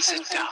and sit down.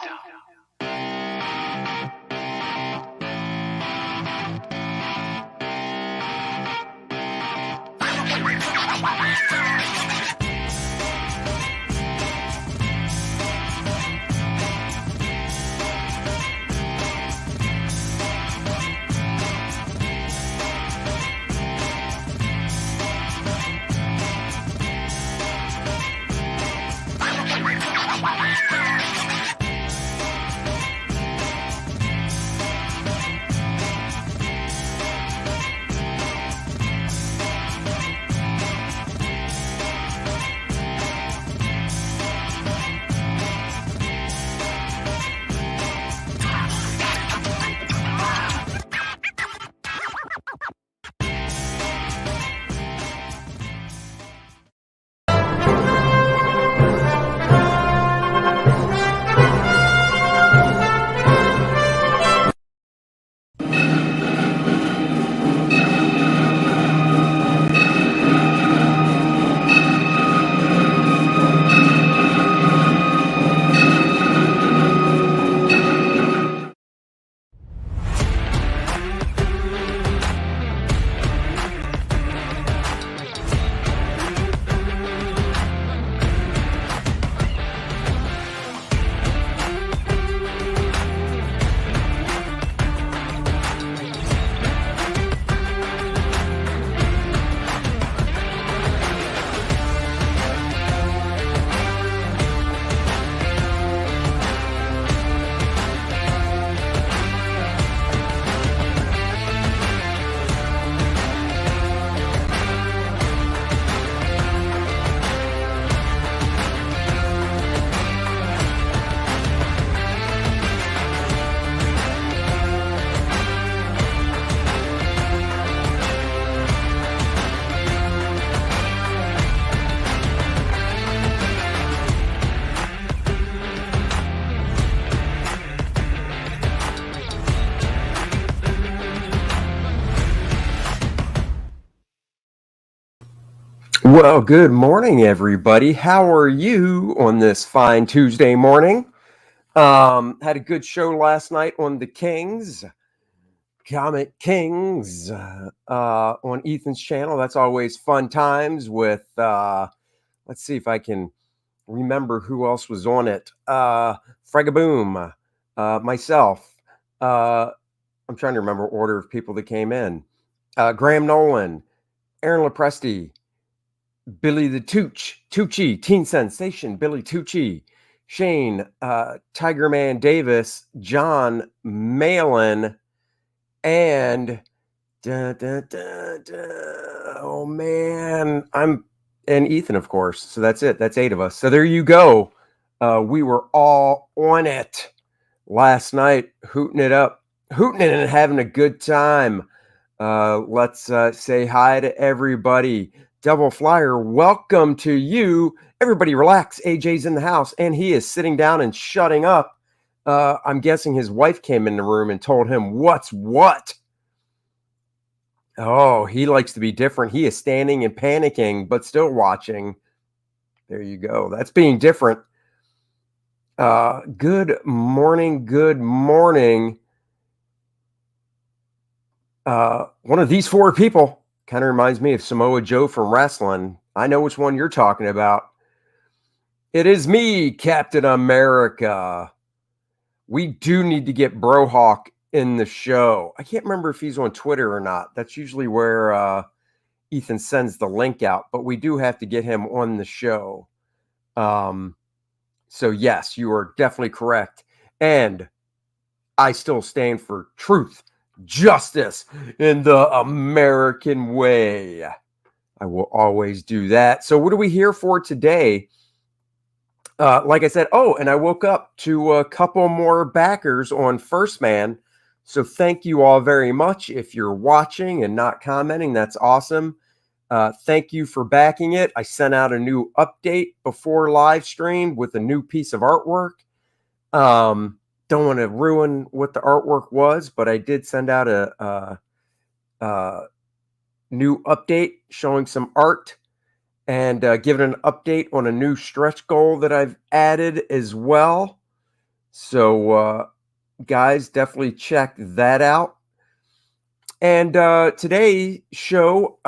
Well, good morning, everybody. How are you on this fine Tuesday morning? Had a good show last night on the Kings, Comet Kings, on Ethan's channel. That's always fun times with, let's see if I can remember who else was on it. Fregaboom, myself. I'm trying to remember order of people that came in. Graham Nolan, Aaron Lepresti, Billy the Tucci, Teen Sensation, Billy Tucci, Shane, Tiger Man Davis, John Malin, and oh man, and Ethan, of course. So that's it. That's 8 of us. So there you go. We were all on it last night, hooting it up, hooting it and having a good time. Let's say hi to everybody. Double Flyer, welcome to you. Everybody relax. AJ's in the house, and he is sitting down and shutting up. I'm guessing his wife came in the room and told him what's what. Oh, he likes to be different. He is standing and panicking, but still watching. There you go. That's being different. Good morning. Good morning. One of these 4 people kind of reminds me of Samoa Joe from wrestling. I know which one you're talking about. It is me, Captain America. We do need to get Brohawk in the show. I can't remember if he's on Twitter or not. That's usually where Ethan sends the link out, but we do have to get him on the show. So yes, you are definitely correct. And I still stand for truth, justice in the American way. I will always do that. So what are we here for today? Like I said, and I woke up to a couple more backers on First Man. So thank you all very much. If you're watching and not commenting, that's awesome. Thank you for backing it. I sent out a new update before live stream with a new piece of artwork. Don't want to ruin what the artwork was, but I did send out a new update showing some art and giving an update on a new stretch goal that I've added as well. So, guys, definitely check that out. And today's show,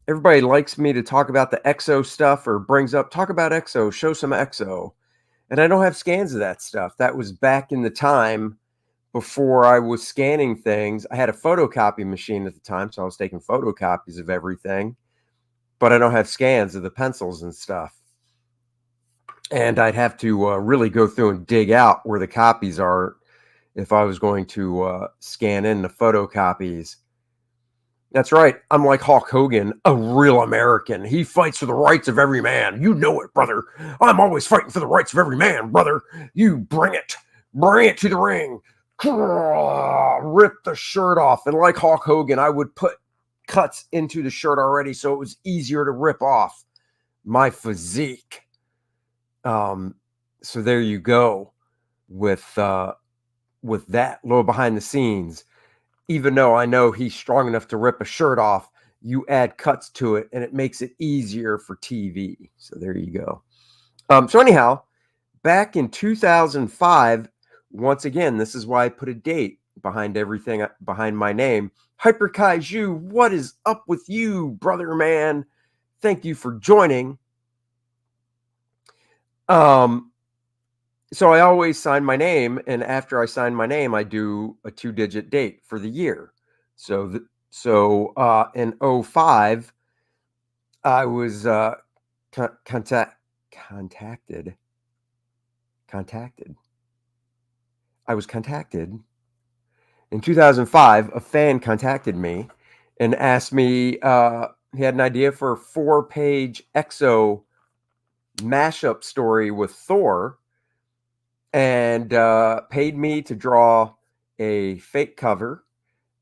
everybody likes me to talk about the X-O stuff or brings up, talk about X-O, show some X-O. And I don't have scans of that stuff. That was back in the time before I was scanning things. I had a photocopy machine at the time, so I was taking photocopies of everything, but I don't have scans of the pencils and stuff. And I'd have to really go through and dig out where the copies are if I was going to scan in the photocopies. That's right. I'm like Hulk Hogan, a real American. He fights for the rights of every man. You know it, brother. I'm always fighting for the rights of every man, brother. You bring it. Bring it to the ring. Rip the shirt off. And like Hulk Hogan, I would put cuts into the shirt already so it was easier to rip off my physique. So there you go with that little behind the scenes. Even though I know he's strong enough to rip a shirt off, you add cuts to it and it makes it easier for TV. So there you go. So anyhow, back in 2005, once again, this is why I put a date behind everything, behind my name. Hyper Kaiju, what is up with you, brother man? Thank you for joining. So I always sign my name, and after I sign my name, I do a 2-digit date for the year. So in 05, I was contacted. I was contacted in 2005. A fan contacted me and asked me. He had an idea for a 4-page X-O mashup story with Thor, and paid me to draw a fake cover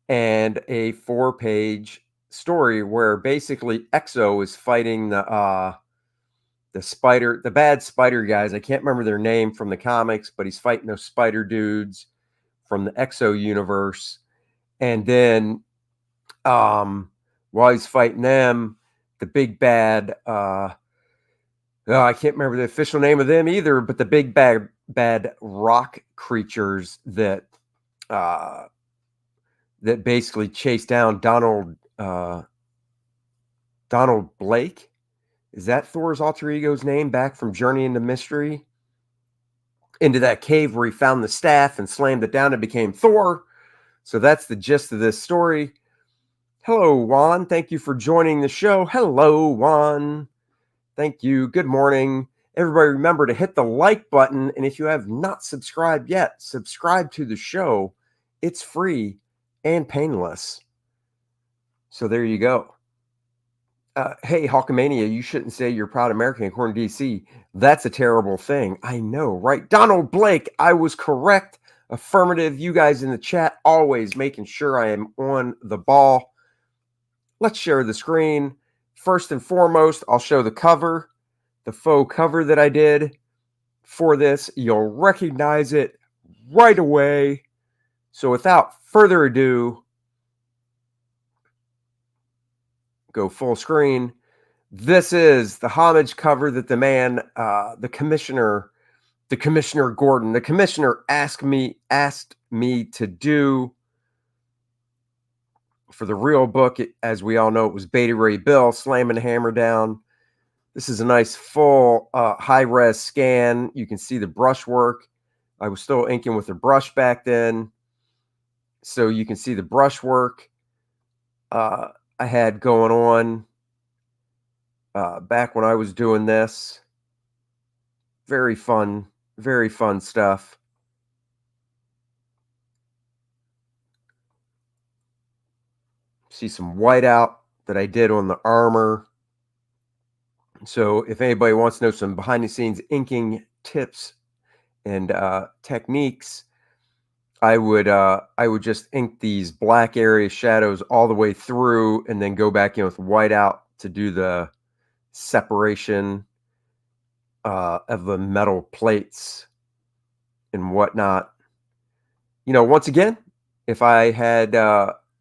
and a 4-page story where basically X-O is fighting the bad spider guys. I can't remember their name from the comics, but he's fighting those spider dudes from the X-O universe. And then while he's fighting them, the big bad I can't remember the official name of them either, but the big bad rock creatures that basically chase down Donald Blake. Is that Thor's alter ego's name back from Journey into Mystery? Into that cave where he found the staff and slammed it down and became Thor. So that's the gist of this story. Hello, Juan. Thank you for joining the show. Hello, Juan. Thank you. Good morning. Everybody remember to hit the like button. And if you have not subscribed yet, subscribe to the show. It's free and painless. So there you go. Hey, Hulkamania, you shouldn't say you're proud American according to DC. That's a terrible thing. I know, right? Donald Blake, I was correct. Affirmative. You guys in the chat, always making sure I am on the ball. Let's share the screen. First and foremost, I'll show the cover, the faux cover that I did for this. You'll recognize it right away. So without further ado, go full screen. This is the Homage cover that the man, the commissioner Gordon, the commissioner asked me to do for the real book. As we all know, it was Beta Ray Bill slamming the hammer down. This is a nice full high-res scan. You can see the brushwork. I was still inking with a brush back then, so you can see the brushwork I had going on back when I was doing this. Very fun stuff. See some whiteout that I did on the armor. So if anybody wants to know some behind the scenes inking tips and techniques, I would just ink these black area shadows all the way through and then go back in with whiteout to do the separation of the metal plates and whatnot. You know, once again, if I had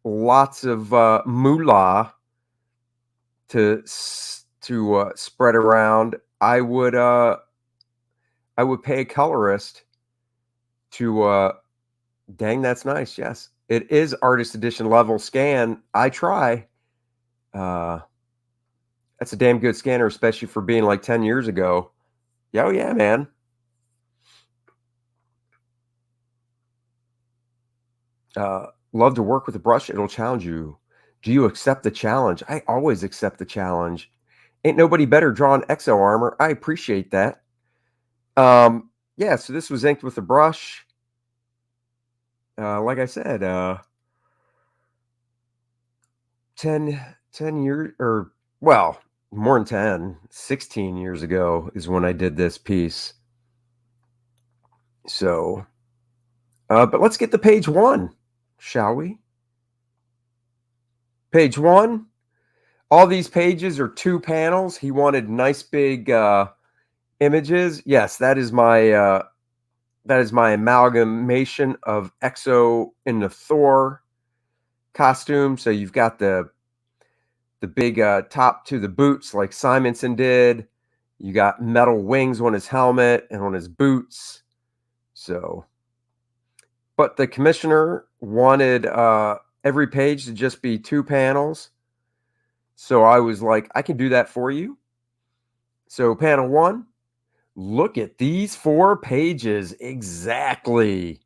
lots of moolah to spread around, I would pay a colorist to dang, that's nice. Yes, it is artist edition level scan. I try. That's a damn good scanner, especially for being like 10 years ago. Yeah, oh yeah, man. Love to work with a brush. It'll challenge you. Do you accept the challenge? I always accept the challenge. Ain't nobody better drawing X-O armor. I appreciate that. Yeah, so this was inked with a brush. Like I said, 10 years, or well, more than 10, 16 years ago is when I did this piece. So, but let's get to page one, shall we? Page one. All these pages are 2 panels. He wanted nice big images. Yes, that is my amalgamation of X-O in the Thor costume. So you've got the big top to the boots like Simonson did. You got metal wings on his helmet and on his boots. So, but the commissioner wanted every page to just be 2 panels. So I was like, I can do that for you. So panel 1, look at these 4 pages exactly.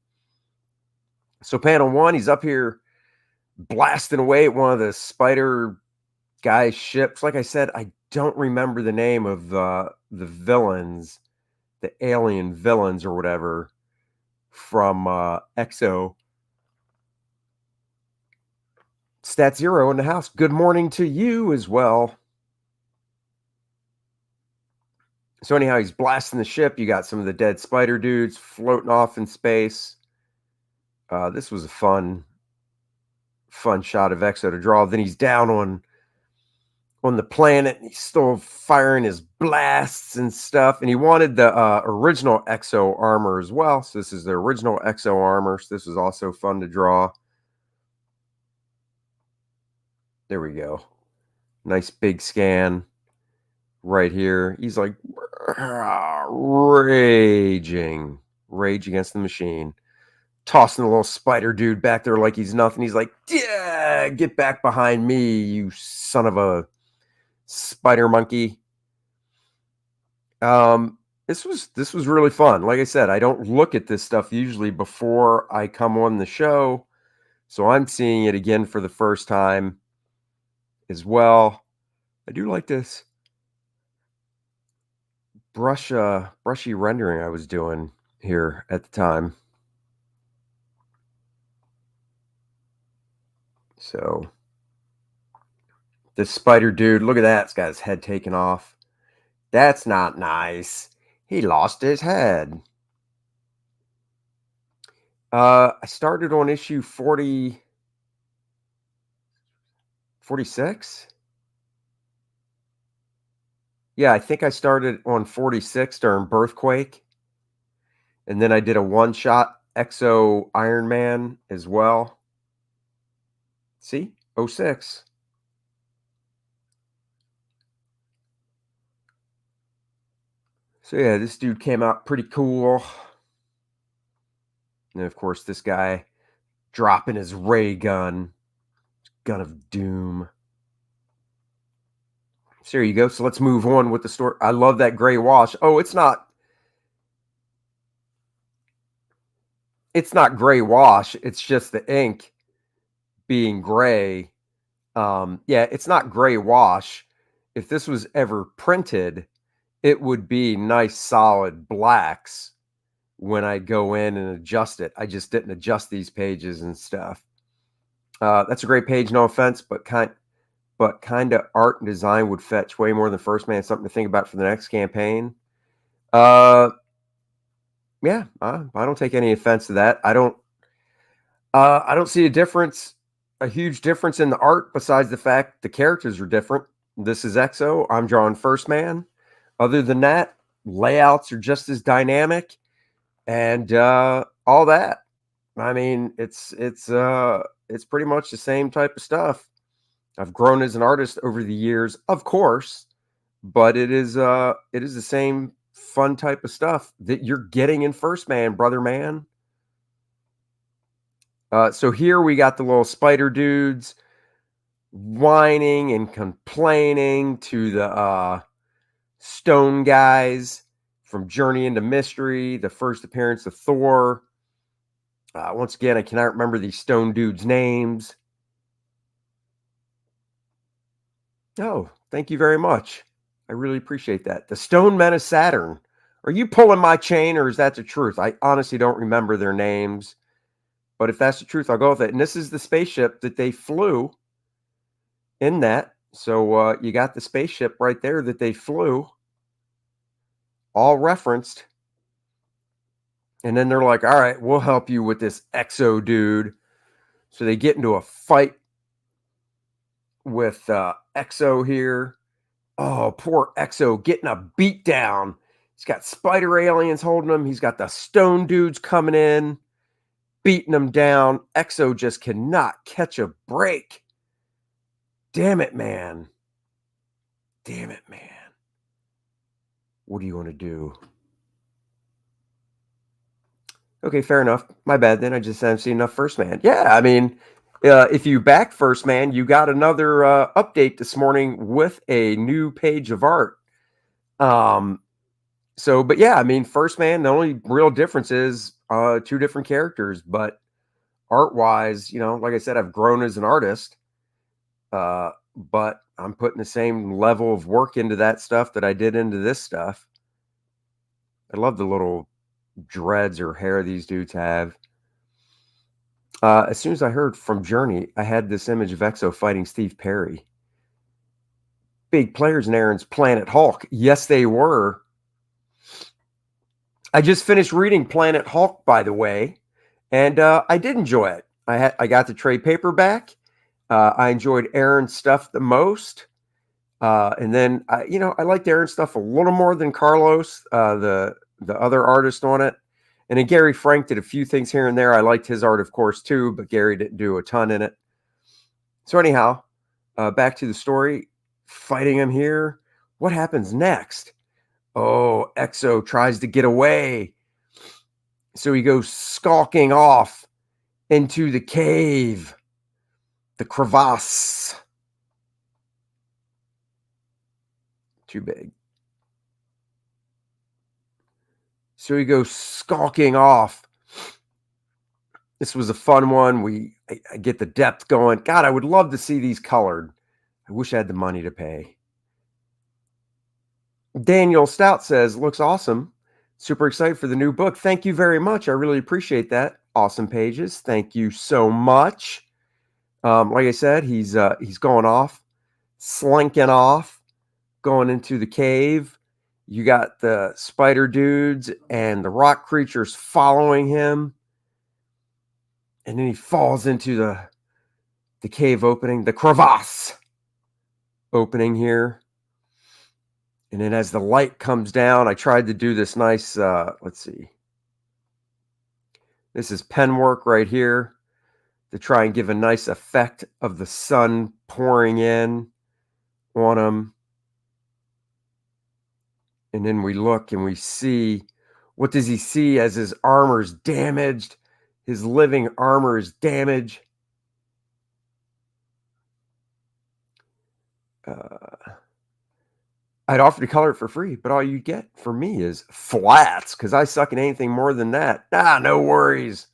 So panel 1, he's up here blasting away at one of the spider guy's ships. Like I said, I don't remember the name of the villains, the alien villains or whatever from X-O. Stat Zero in the house. Good morning to you as well. So anyhow, he's blasting the ship. You got some of the dead spider dudes floating off in space. This was a fun shot of X-O to draw. Then he's down on the planet, and he's still firing his blasts and stuff. And he wanted the original X-O armor as well. So this is the original X-O armor. So this was also fun to draw. There we go. Nice big scan right here. He's like raging against the machine, tossing the little spider dude back there like he's nothing. He's like, yeah, get back behind me, you son of a spider monkey. This was really fun. Like I said, I don't look at this stuff usually before I come on the show, so I'm seeing it again for the first time as well. I do like this brushy rendering I was doing here at the time. So this spider dude, look at that. It's got his head taken off. That's not nice. He lost his head. I started on issue 46. Yeah, I think I started on 46 during Birthquake. And then I did a one-shot X-O Iron Man as well. See? 06. So yeah, this dude came out pretty cool. And of course, this guy dropping his ray gun of doom. So there you go. So let's move on with the story. I love that gray wash. Oh, it's not gray wash. It's just the ink being gray. Yeah, it's not gray wash. If this was ever printed, it would be nice solid blacks when I go in and adjust it. I just didn't adjust these pages and stuff. That's a great page, no offense, but kind of art and design would fetch way more than First Man. Something to think about for the next campaign. Yeah, I don't take any offense to that. I don't see a huge difference in the art besides the fact the characters are different. This is X-O. I'm drawing First Man. Other than that, layouts are just as dynamic and all that. I mean, it's pretty much the same type of stuff. I've grown as an artist over the years, of course, but it is the same fun type of stuff that you're getting in First Man, brother man. So here we got the little spider dudes whining and complaining to the stone guys from Journey into Mystery, the first appearance of Thor. Once again, I cannot remember these stone dudes' names. Oh, thank you very much. I really appreciate that. The Stone Men of Saturn. Are you pulling my chain, or is that the truth? I honestly don't remember their names. But if that's the truth, I'll go with it. And this is the spaceship that they flew in that. So you got the spaceship right there that they flew, all referenced. And then they're like, all right, we'll help you with this X-O dude. So they get into a fight with X-O here. Oh, poor X-O getting a beat down. He's got spider aliens holding him. He's got the stone dudes coming in, beating him down. X-O just cannot catch a break. Damn it, man. Damn it, man. What do you want to do? Okay, fair enough. My bad then. I just haven't seen enough First Man. Yeah, I mean, if you back First Man, you got another update this morning with a new page of art. But yeah, I mean, First Man, the only real difference is two different characters. But art-wise, like I said, I've grown as an artist. But I'm putting the same level of work into that stuff that I did into this stuff. I love the little dreads or hair these dudes have. As soon as I heard from Journey, I had this image of X-O fighting Steve Perry. Big players in Aaron's Planet Hulk. Yes, they were. I just finished reading Planet Hulk, by the way, and I did enjoy it. I got the trade paperback. I enjoyed Aaron's stuff the most. And then, I liked Aaron's stuff a little more than Carlos, the other artist on it. And then Gary Frank did a few things here and there. I liked his art, of course, too, but Gary didn't do a ton in it. So anyhow, back to the story. Fighting him here. What happens next? Oh, X-O tries to get away. So he goes skulking off into the cave, the crevasse. Too big. So he goes skulking off. This was a fun one. I get the depth going. God, I would love to see these colored. I wish I had the money to pay. Daniel Stout says, looks awesome. Super excited for the new book. Thank you very much. I really appreciate that. Awesome pages. Thank you so much. Like I said, he's going off, slinking off, going into the cave. You got the spider dudes and the rock creatures following him. And then he falls into the cave opening, the crevasse opening here. And then as the light comes down, I tried to do this nice, let's see. This is pen work right here to try and give a nice effect of the sun pouring in on him. And then we look and we see, what does he see as his armor is damaged? His living armor is damaged. I'd offer to color it for free, but all you get for me is flats because I suck at anything more than that. No worries.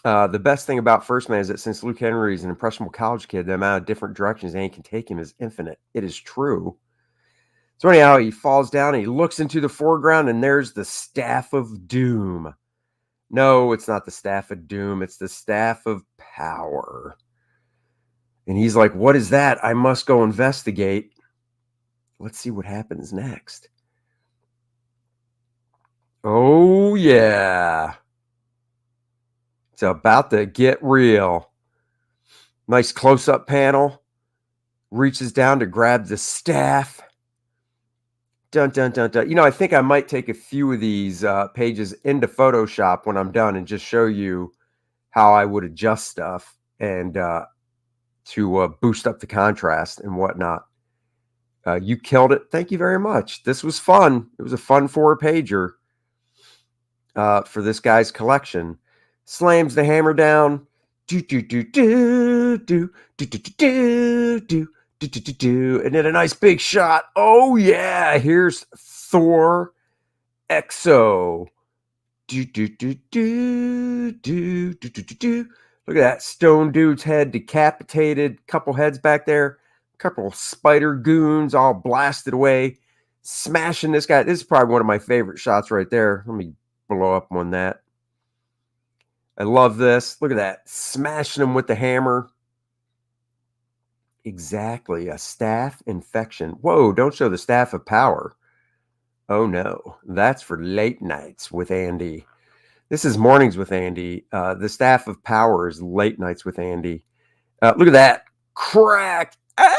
The best thing about First Man is that since Luke Henry is an impressionable college kid, the amount of different directions Annie can take him is infinite. It is true. So anyhow, he falls down and he looks into the foreground and there's the Staff of Doom. No, it's not the Staff of Doom. It's the Staff of Power. And he's like, what is that? I must go investigate. Let's see what happens next. Oh, yeah. It's about to get real. Nice close-up panel. Reaches down to grab the staff. Dun, dun, dun, dun. I think I might take a few of these pages into Photoshop when I'm done and just show you how I would adjust stuff and to boost up the contrast and whatnot. You killed it. Thank you very much. This was fun. It was a fun 4-pager for this guy's collection. slams the hammer down. Do do do do do do do do do do do do do, and then a nice big shot. Oh yeah, here's Thor X-O. Do do do do do do do do. Look at that stone dude's head decapitated. Couple heads back there. Couple spider goons all blasted away. Smashing this guy. This is probably one of my favorite shots right there. Let me blow up on that. I love this. Look at that. Smashing him with the hammer. Exactly. A staph infection. Whoa, don't show the staff of power. Oh no. That's for late nights with Andy. This is mornings with Andy. The staff of power is late nights with Andy. Look at that. Crack. Ah!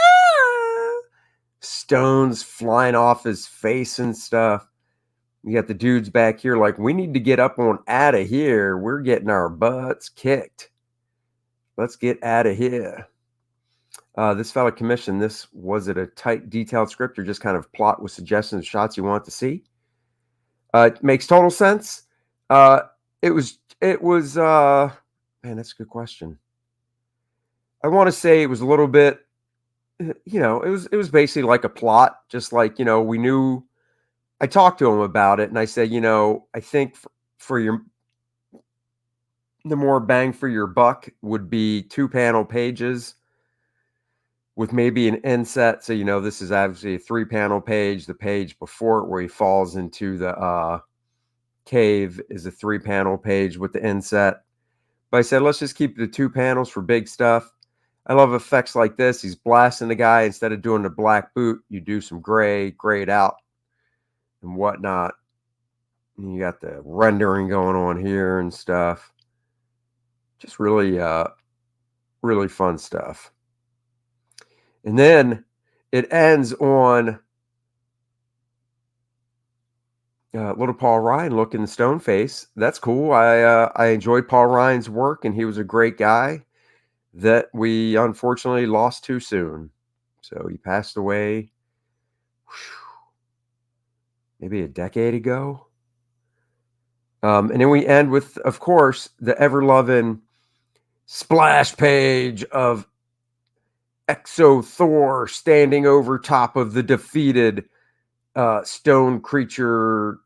Stones flying off his face and stuff. You got the dudes back here like, we need to get up on out of here. We're getting our butts kicked. Let's get out of here. This fella commissioned this. Was it a tight, detailed script or just kind of plot with suggestions of shots you want to see? It makes total sense. It was, man, that's a good question. I want to say it was a little bit, you know, it was basically like a plot, just like, you know, we knew. I talked to him about it and I said, you know, I think for the more bang for your buck would be 2-panel pages with maybe an inset. So, you know, this is obviously a 3-panel page. The page before it where he falls into the cave is a 3-panel page with the inset. But I said, let's just keep the 2 panels for big stuff. I love effects like this. He's blasting the guy. Instead of doing the black boot, you do some grayed out and whatnot. And you got the rendering going on here and stuff. Just really, really fun stuff. And then it ends on little Paul Ryan looking stone face. That's cool. I enjoyed Paul Ryan's work, and he was a great guy that we unfortunately lost too soon. So he passed away maybe a decade ago. And then we end with, of course, the ever-loving splash page of X-O THOR standing over top of the defeated stone creatures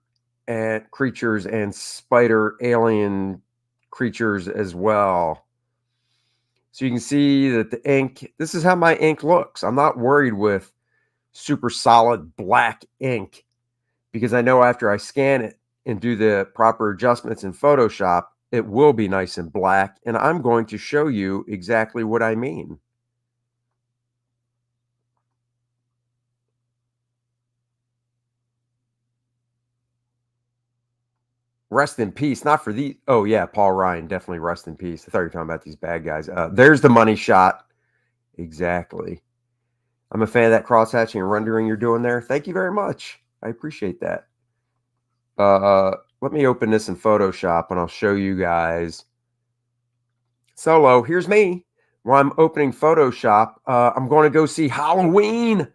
and spider alien creatures as well. So you can see that the ink, this is how my ink looks. I'm not worried with super solid black ink because I know after I scan it and do the proper adjustments in Photoshop, it will be nice and black. And I'm going to show you exactly what I mean. Rest in peace. Not for these. Oh, yeah, Paul Ryan. Definitely rest in peace. I thought you were talking about these bad guys. There's the money shot. Exactly. I'm a fan of that cross-hatching and rendering you're doing there. Thank you very much. I appreciate that. Let me open this in Photoshop, and I'll show you guys. Solo, here's me. While I'm opening Photoshop, I'm going to go see Halloween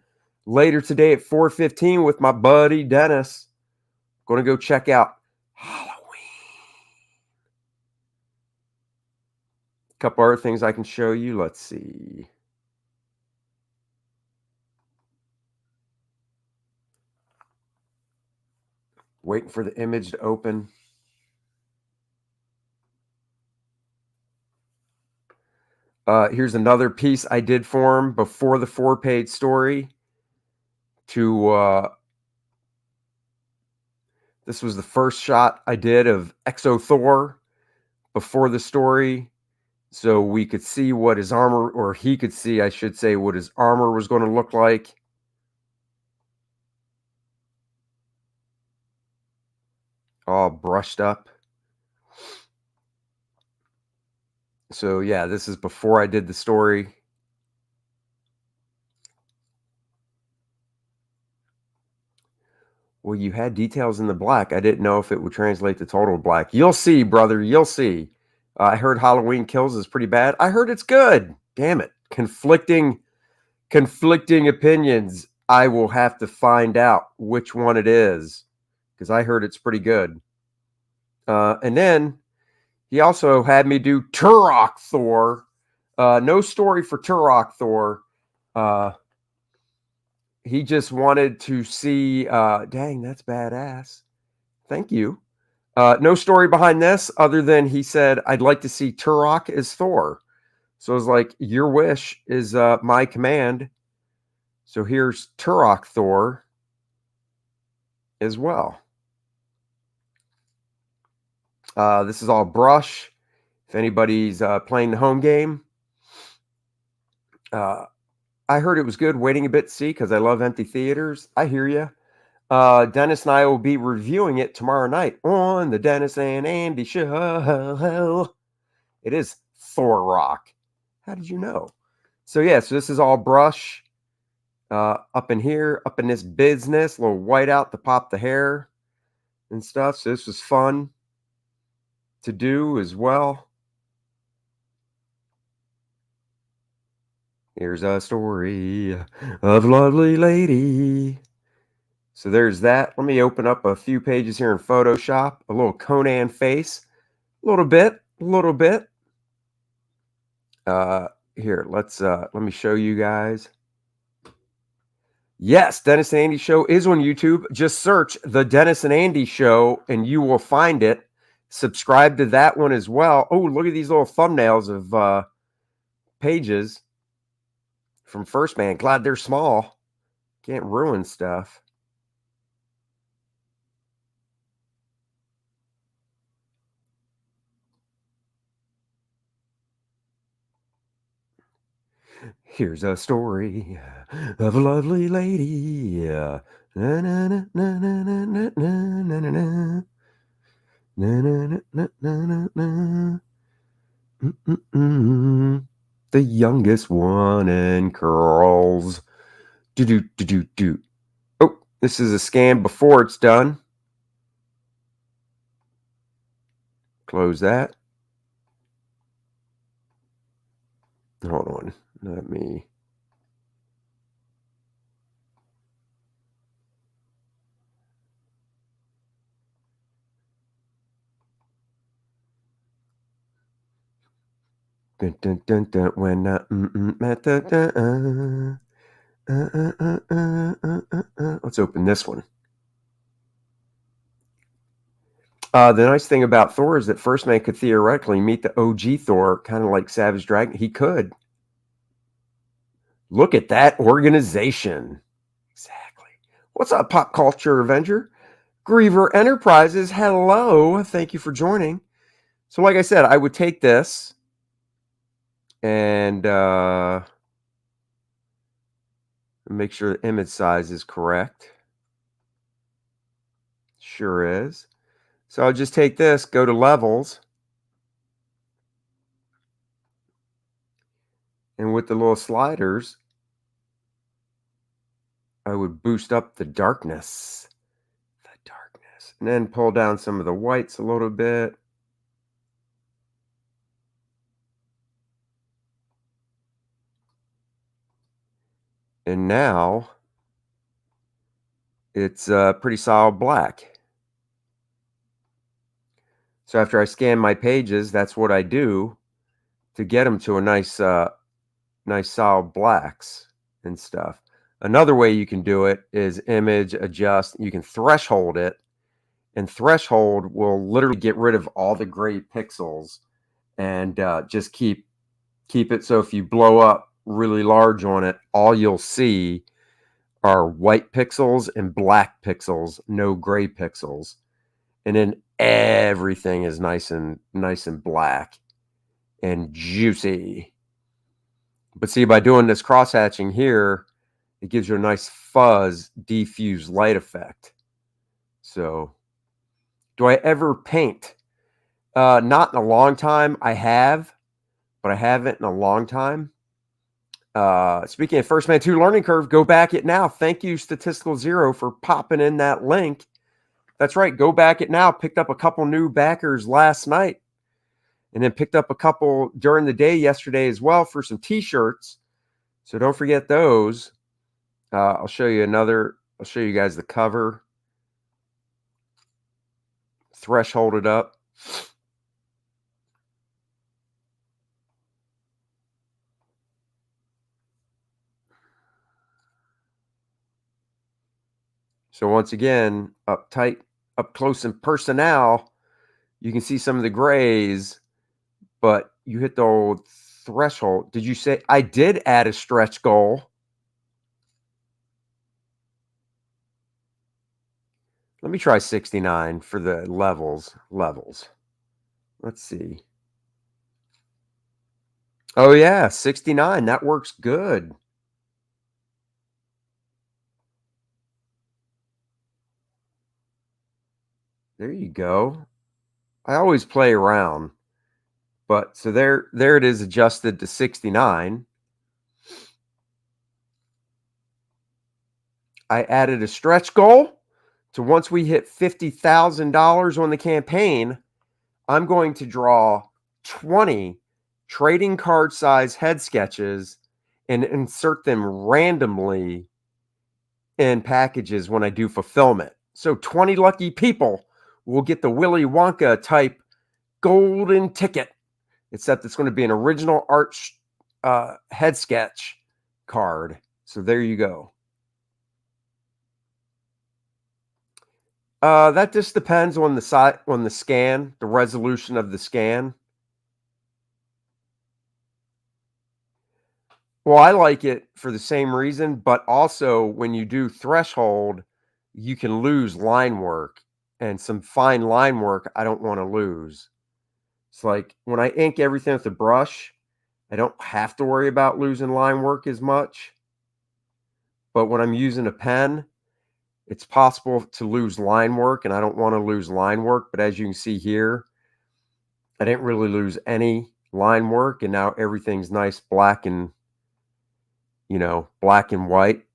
later today at 4:15 with my buddy Dennis. Going to go check out Halloween. A couple other things I can show you. Let's see. Waiting for the image to open. Here's another piece I did for him before the 4-page story. This was the first shot I did of X-O THOR before the story. So we could see what his armor, or he could see, I should say, what his armor was going to look like. All brushed up. So yeah, this is before I did the story. Well, you had details in the black. I didn't know if it would translate to total black. You'll see, brother. You'll see. I heard Halloween Kills is pretty bad. I heard it's good. Damn it. Conflicting opinions. I will have to find out which one it is because I heard it's pretty good. And then He also had me do Turok Thor. No story for Turok Thor. He just wanted to see. Dang, that's badass. Thank you. No story behind this other than he said, I'd like to see Turok as Thor. So I was like, your wish is my command. So here's Turok Thor as well. This is all brush. If anybody's playing the home game, I heard it was good. Waiting a bit to see because I love empty theaters. I hear you. Dennis and I will be reviewing it tomorrow night on the Dennis and Andy Show. It is Thor Rock. How did you know? So yeah, so this is all brush up in here, up in this business. A little white out to pop the hair and stuff. So this was fun to do as well. Here's a story of a lovely lady. So there's that. Let me open up a few pages here in Photoshop. A little Conan face. A little bit. Here, let me show you guys. Yes, Dennis and Andy Show is on YouTube. Just search The Dennis and Andy Show and you will find it. Subscribe to that one as well. Oh, look at these little thumbnails of pages from First Man. Glad they're small. Can't ruin stuff. Here's a story of a lovely lady. Na, na, na, na, na, na, na, na, na, na. Na, na, na, na, na, na. The youngest one in curls. Do. Oh, this is a scan before it's done. Close that. Hold on. Let me. Dun, dun, dun, dun, when let's open this one. The nice thing about Thor is that First Man could theoretically meet the OG Thor, kind of like Savage Dragon. He could. Look at that organization. Exactly. What's up, Pop Culture Avenger? Griever Enterprises, hello. Thank you for joining. So like I said, I would take this and make sure the image size is correct. Sure is. So I'll just take this, go to levels. And with the little sliders, I would boost up the darkness. And then pull down some of the whites a little bit. And now it's pretty solid black. So after I scan my pages, that's what I do to get them to a nice solid blacks and stuff. Another way you can do it is image adjust. You can threshold it, and threshold will literally get rid of all the gray pixels and just keep it. So if you blow up really large on it, all you'll see are white pixels and black pixels, no gray pixels. And then everything is nice and black and juicy. But see, by doing this cross hatching here, it gives you a nice fuzz diffuse light effect. So do I ever paint? Not in a long time. I have, but I haven't in a long time. Speaking of First Man 2 Learning Curve, go back it now. Thank you, Statistical Zero, for popping in that link. That's right. Go back it now. Picked up a couple new backers last night. And then picked up a couple during the day yesterday as well for some t-shirts. So don't forget those. I'll show you guys the cover. Threshold it up. So once again, up tight, up close and personal, you can see some of the grays, but you hit the old threshold. Did you say I did add a stretch goal? Let me try 69 for the levels. Let's see. Oh yeah, 69. That works good. There you go. I always play around. But so there it is, adjusted to 69. I added a stretch goal. So once we hit $50,000 on the campaign, I'm going to draw 20 trading card size head sketches and insert them randomly in packages when I do fulfillment. So 20 lucky people will get the Willy Wonka type golden ticket, except it's going to be an original art head sketch card. So there you go. That just depends on the scan, the resolution of the scan. Well, I like it for the same reason, but also when you do threshold, you can lose line work, and some fine line work I don't want to lose. It's like when I ink everything with a brush, I don't have to worry about losing line work as much. But when I'm using a pen, it's possible to lose line work, and I don't want to lose line work. But as you can see here, I didn't really lose any line work, and now everything's nice black and, black and white.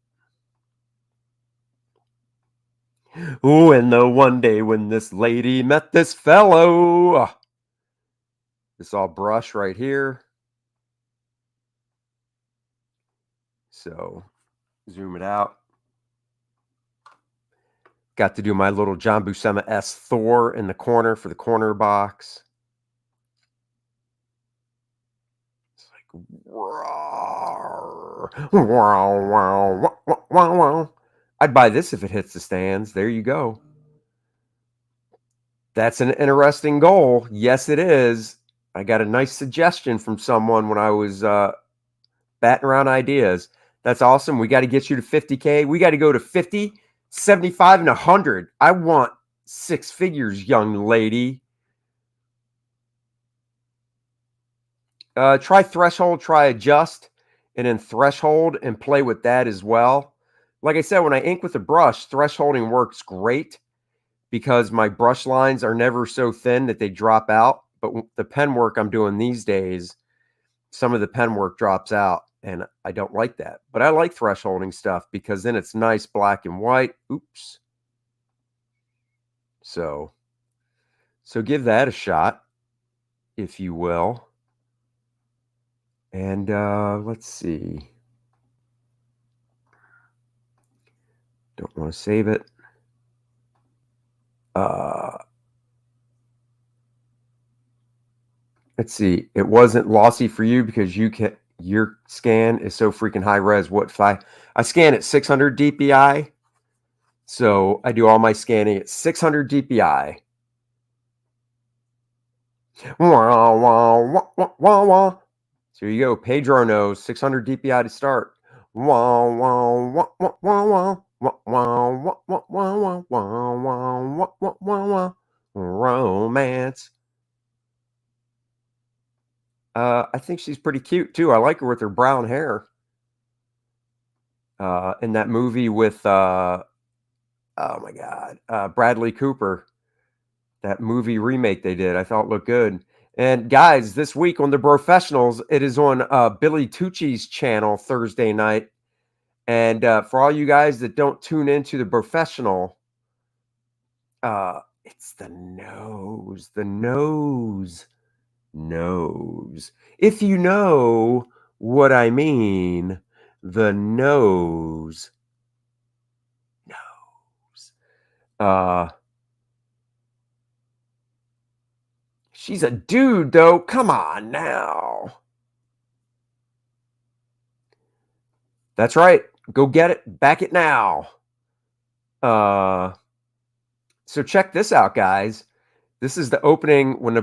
Oh, and the one day when this lady met this fellow. This all brush right here. So zoom it out. Got to do my little John Buscema S Thor in the corner for the corner box. It's like, wow, wow, wow, wow. I'd buy this if it hits the stands. There you go. That's an interesting goal. Yes, it is. I got a nice suggestion from someone when I was batting around ideas. That's awesome. We got to get you to 50K. We got to go to 50, 75, and 100. I want 6 figures, young lady. Try threshold, try adjust, and then threshold and play with that as well. Like I said, when I ink with a brush, thresholding works great because my brush lines are never so thin that they drop out. But the pen work I'm doing these days, some of the pen work drops out, and I don't like that. But I like thresholding stuff because then it's nice black and white. Oops. So give that a shot, if you will. And let's see. Don't want to save it. Let's see. It wasn't lossy for you because your scan is so freaking high res. I scan at 600 DPI. So I do all my scanning at 600 DPI. Wah, wah, wah, wah, wah, wah. So you go. Pedro knows 600 DPI to start. Wah, wah, wah, wah, wah, wah. Wah, wah, wah, wah, wah, wah, wah, wah, wah, wah, wah. Romance. I think she's pretty cute too. I like her with her brown hair. In that movie with oh my God, Bradley Cooper. That movie remake they did, I thought looked good. And guys, this week on The Professionals, it is on Billy Tucci's channel Thursday night. And for all you guys that don't tune into The Professional, it's the nose. If you know what I mean, the nose. She's a dude, though. Come on now. That's right. Go get it. Back it now. So check this out, guys. This is the opening when the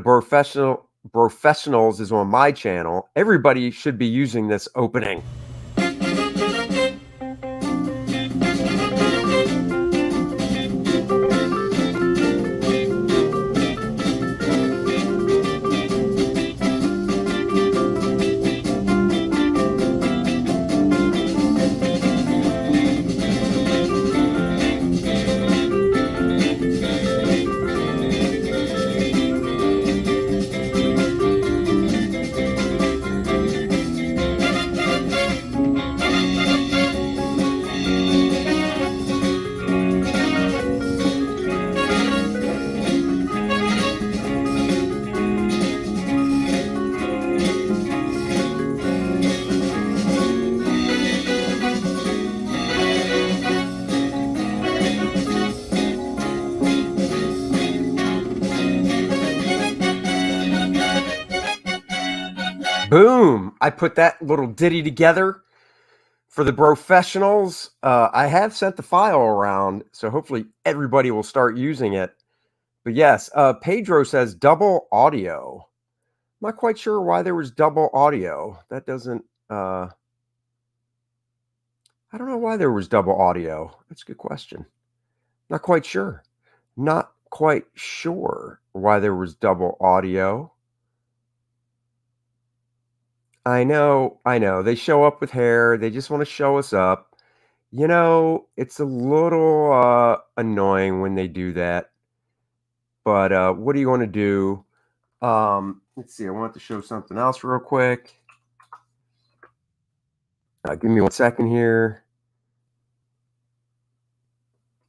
professionals is on my channel. Everybody should be using this opening. Boom! I put that little ditty together for the professionals. I have sent the file around, so hopefully everybody will start using it. But yes, Pedro says double audio. I'm not quite sure why there was double audio. That doesn't... I don't know why there was double audio. That's a good question. Not quite sure. Not quite sure why there was double audio. I know. They show up with hair. They just want to show us up. You know, it's a little annoying when they do that. But what do you want to do? Let's see. I want to show something else real quick. Give me 1 second here.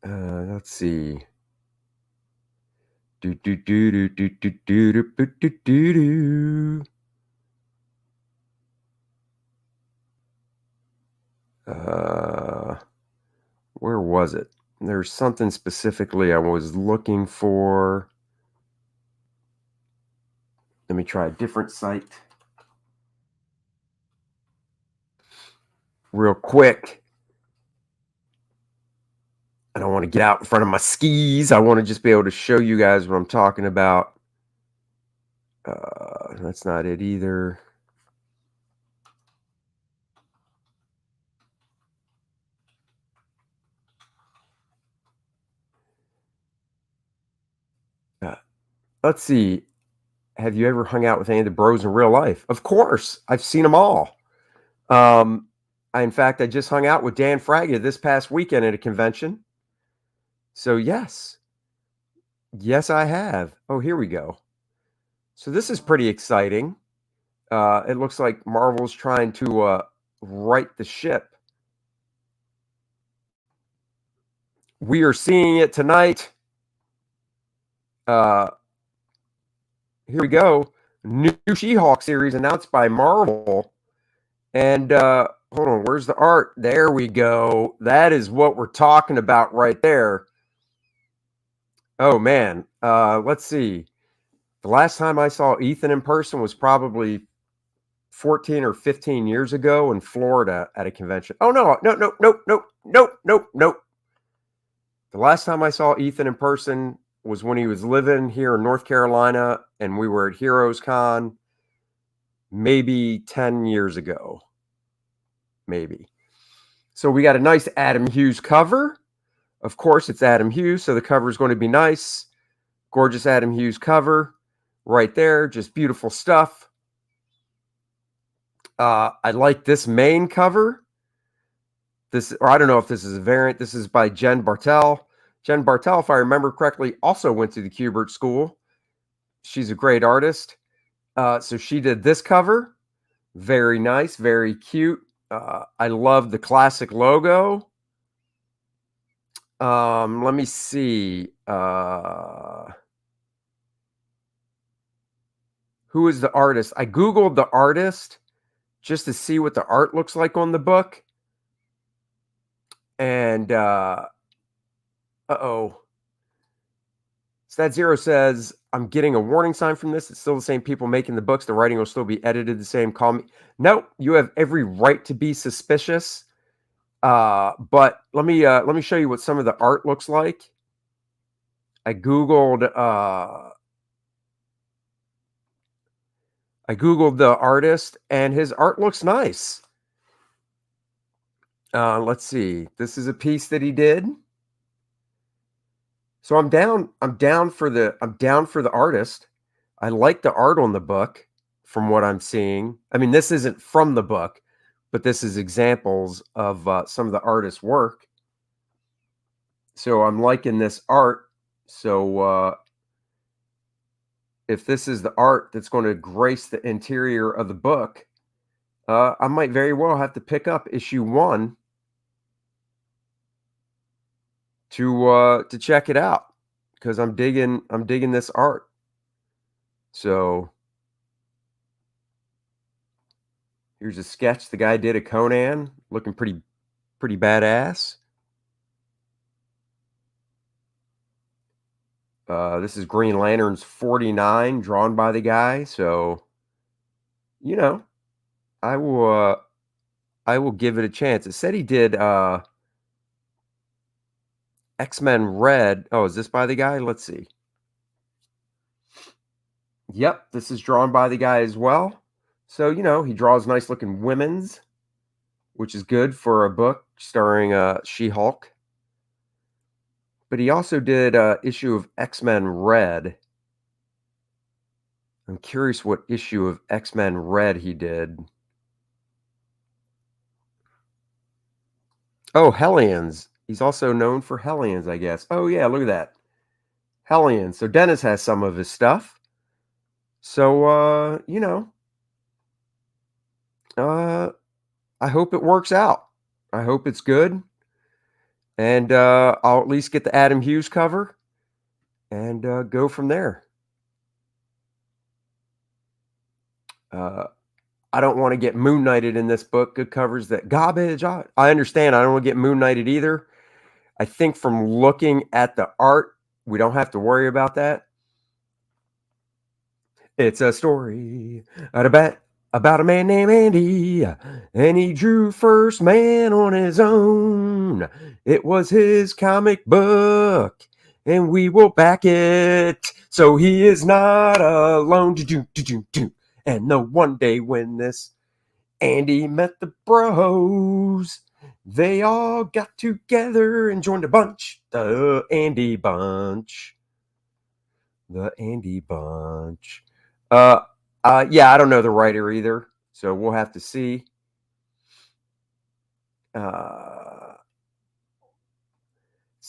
Let's see. Where was it? There's something specifically I was looking for. Let me try a different site real quick. I don't want to get out in front of my skis. I want to just be able to show you guys what I'm talking about. That's not it either. Let's see. Have you ever hung out with any of the bros in real life? Of course. I've seen them all. In fact, I just hung out with Dan Fraga this past weekend at a convention. So yes. Yes, I have. Oh, here we go. So this is pretty exciting. It looks like Marvel's trying to right the ship. We are seeing it tonight. Here we go. New She-Hulk series announced by Marvel. And hold on, where's the art? There we go. That is what we're talking about right there. Oh, man. Let's see. The last time I saw Ethan in person was probably 14 or 15 years ago in Florida at a convention. Oh, no. The last time I saw Ethan in person was when he was living here in North Carolina, and we were at Heroes Con maybe 10 years ago. Maybe. So we got a nice Adam Hughes cover. Of course, it's Adam Hughes, so the cover is going to be nice. Gorgeous Adam Hughes cover right there. Just beautiful stuff. I like this main cover. Or I don't know if this is a variant. This is by Jen Bartel. Jen Bartel, if I remember correctly, also went to the Kubert School. She's a great artist. So she did this cover. Very nice, very cute. I love the classic logo. Let me see. Who is the artist? I Googled the artist just to see what the art looks like on the book. And, Stat Zero says, I'm getting a warning sign from this. It's still the same people making the books. The writing will still be edited the same. Call me. No, you have every right to be suspicious. But let me show you what some of the art looks like. I googled the artist, and his art looks nice. Let's see. This is a piece that he did. So I'm down for the artist. I like the art on the book from what I'm seeing. I mean, this isn't from the book, but this is examples of some of the artist's work. So I'm liking this art. So if this is the art that's going to grace the interior of the book, I might very well have to pick up issue 1 to check it out, because I'm digging this art. So here's a sketch the guy did of Conan, looking pretty badass. This is Green Lanterns 49, drawn by the guy. So, you know, I will give it a chance. It said he did X-Men Red. Oh, is this by the guy? Let's see. Yep, this is drawn by the guy as well. So, he draws nice looking women's, which is good for a book starring She-Hulk. But he also did an issue of X-Men Red. I'm curious what issue of X-Men Red he did. Oh, Hellions. He's also known for Hellions, I guess. Oh, yeah, look at that. Hellions. So Dennis has some of his stuff. So, I hope it works out. I hope it's good. And I'll at least get the Adam Hughes cover and go from there. I don't want to get Moon Knighted in this book. Good covers, that garbage. I understand. I don't want to get Moon Knighted either. I think from looking at the art, we don't have to worry about that. It's a story about a man named Andy, and he drew first man on his own. It was his comic book, and we will back it. So he is not alone. And the one day when this Andy met the bros, they all got together and joined a bunch. The Andy Bunch. The Andy Bunch. Yeah, I don't know the writer either, so we'll have to see. It's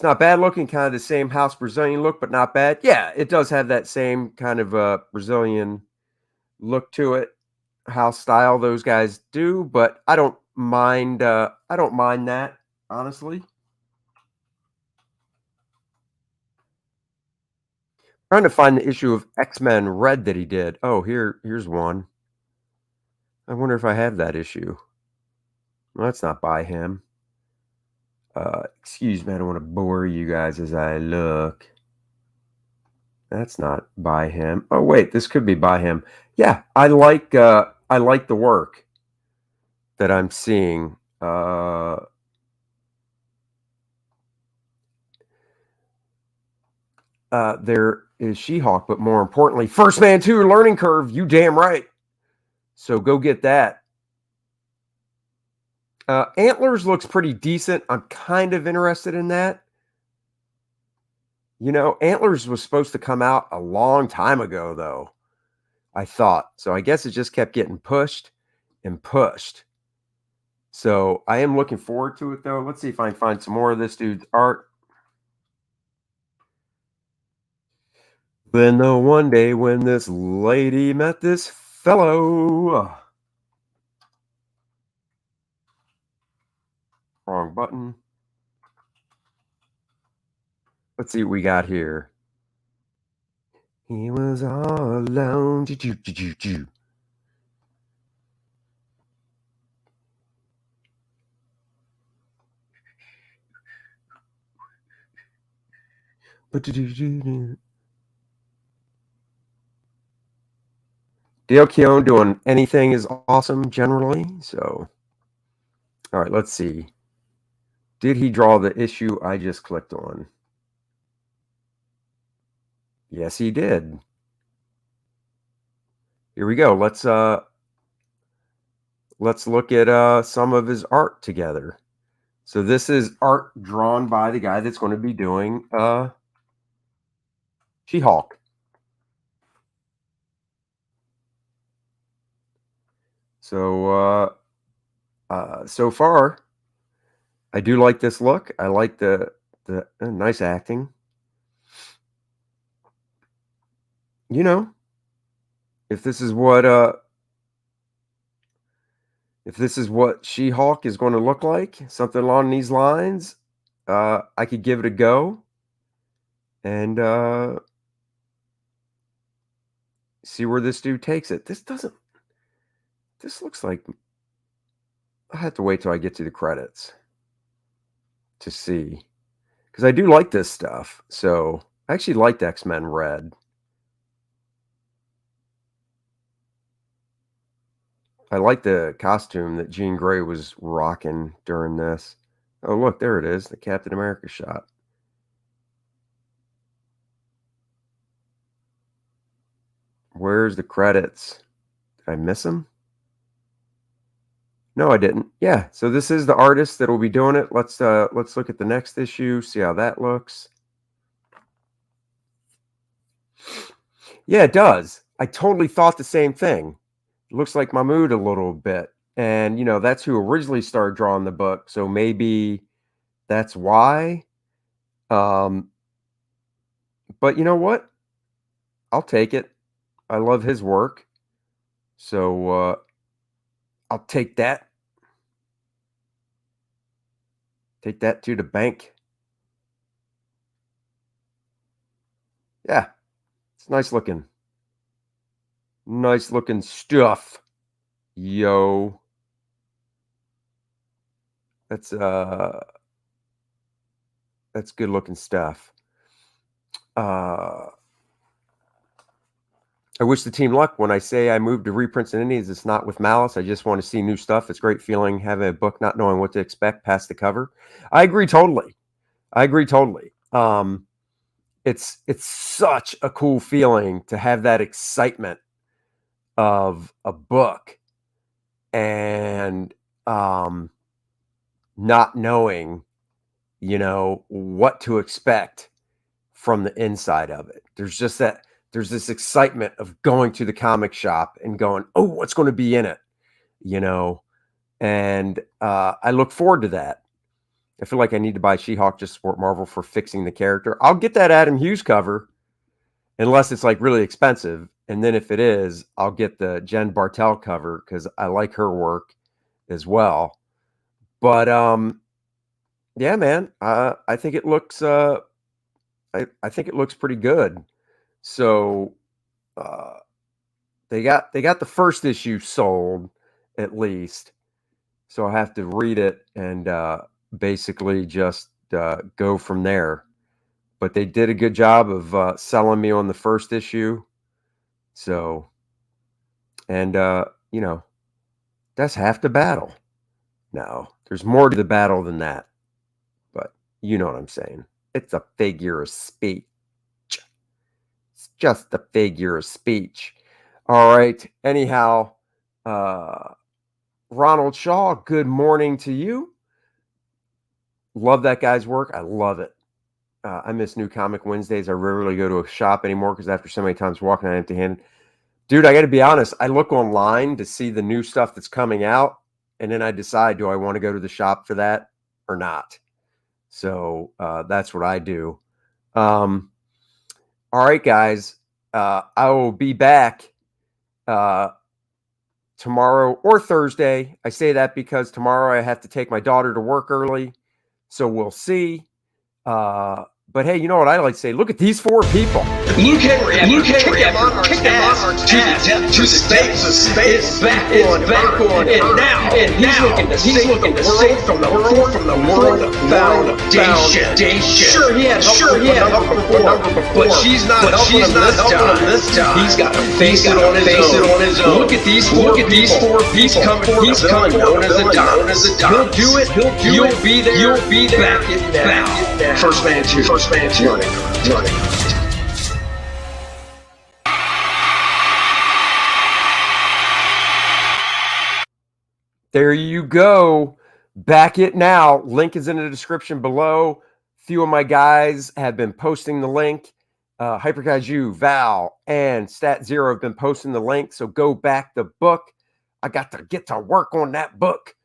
not bad looking, kind of the same house Brazilian look, but not bad. Yeah, it does have that same kind of Brazilian look to it, house style those guys do, but I don't mind that, honestly. Trying to find the issue of X-Men Red that he did. Oh, here's one. I wonder if I have that issue. Well, that's not by him. Excuse me, I don't want to bore you guys as I look. That's not by him. Oh wait, this could be by him. Yeah, I like the work that I'm seeing. There is She-Hulk, but more importantly, First Man 2 Learning Curve. You damn right. So go get that. Antlers looks pretty decent. I'm kind of interested in that. Antlers was supposed to come out a long time ago, though, I thought. So I guess it just kept getting pushed and pushed. So I am looking forward to it, though. Let's see if I can find some more of this dude's art. Then the one day when this lady met this fellow. Wrong button. Let's see what we got here. He was all alone. Dale Keown doing anything is awesome generally. So, all right, let's see. Did he draw the issue I just clicked on? Yes, he did. Here we go. Let's look at some of his art together. So this is art drawn by the guy that's going to be doing She-Hulk. So so far, I do like this look. I like the nice acting. You know, if this is what She-Hulk is going to look like, something along these lines, I could give it a go and see where this dude takes it. This looks like, I have to wait till I get to the credits to see, because I do like this stuff. So I actually liked X-Men Red. I like the costume that Jean Grey was rocking during this. Oh, look, there it is, the Captain America shot. Where's the credits? Did I miss them? No, I didn't. Yeah, so this is the artist that will be doing it. Let's look at the next issue, see how that looks. Yeah, it does. I totally thought the same thing. It looks like Mahmoud a little bit. And, you know, that's who originally started drawing the book. So maybe that's why. But you know what? I'll take it. I love his work. So I'll take that. Take that to the bank. Yeah. It's nice looking. Nice looking stuff. Yo. That's good looking stuff. I wish the team luck. When I say I moved to reprints and indies, it's not with malice. I just want to see new stuff. It's a great feeling having a book not knowing what to expect past the cover. I agree totally. It's such a cool feeling to have that excitement of a book and not knowing, you know, what to expect from the inside of it. There's this excitement of going to the comic shop and going, oh, what's going to be in it, you know? And I look forward to that. I feel like I need to buy She-Hulk just to support Marvel for fixing the character. I'll get that Adam Hughes cover unless it's like really expensive. And then if it is, I'll get the Jen Bartel cover because I like her work as well. But yeah, man, I think it looks I think it looks pretty good. So they got the first issue sold at least. So I have to read it and basically just go from there. But they did a good job of selling me on the first issue. So, and you know, that's half the battle. No, there's more to the battle than that. But you know what I'm saying. It's a figure of speech. It's just a figure of speech. All right. Anyhow, Ronald Shaw, good morning to you. Love that guy's work. I love it. I miss New Comic Wednesdays. I rarely go to a shop anymore because after so many times walking on empty-handed, dude, I got to be honest. I look online to see the new stuff that's coming out, and then I decide, do I want to go to the shop for that or not? So that's what I do. All right, guys. I will be back tomorrow or Thursday. I say that because tomorrow I have to take my daughter to work early. So we'll see. But hey, you know what I like to say? Look at these four people. Luke Henry kicked him on to the space is back on, and now he's looking to save the world from the world foundation. Sure, he had help before, but she's not helping him this time. He's got to face it on his own. Look at these four people. He's coming known as a Don. He'll do it. You'll be there. Back it now. First man two. Running. There you go. Back it now. Link is in the description below. A few of my guys have been posting the link. Hyperkaiju, Val, and Stat Zero have been posting the link. So go back the book. I got to get to work on that book.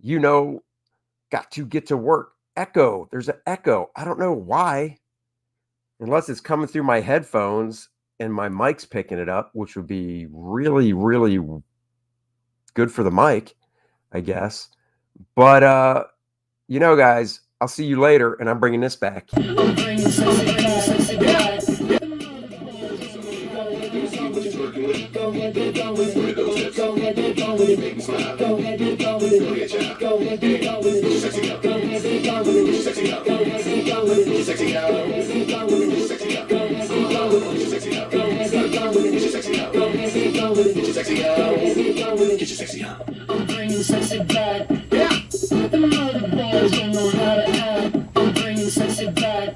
You know, got to get to work. Echo. There's an echo. I don't know why. Unless it's coming through my headphones and my mic's picking it up, which would be really, really good for the mic, I guess. But, you know, guys, I'll see you later, and I'm bringing this back. Get your sexy on.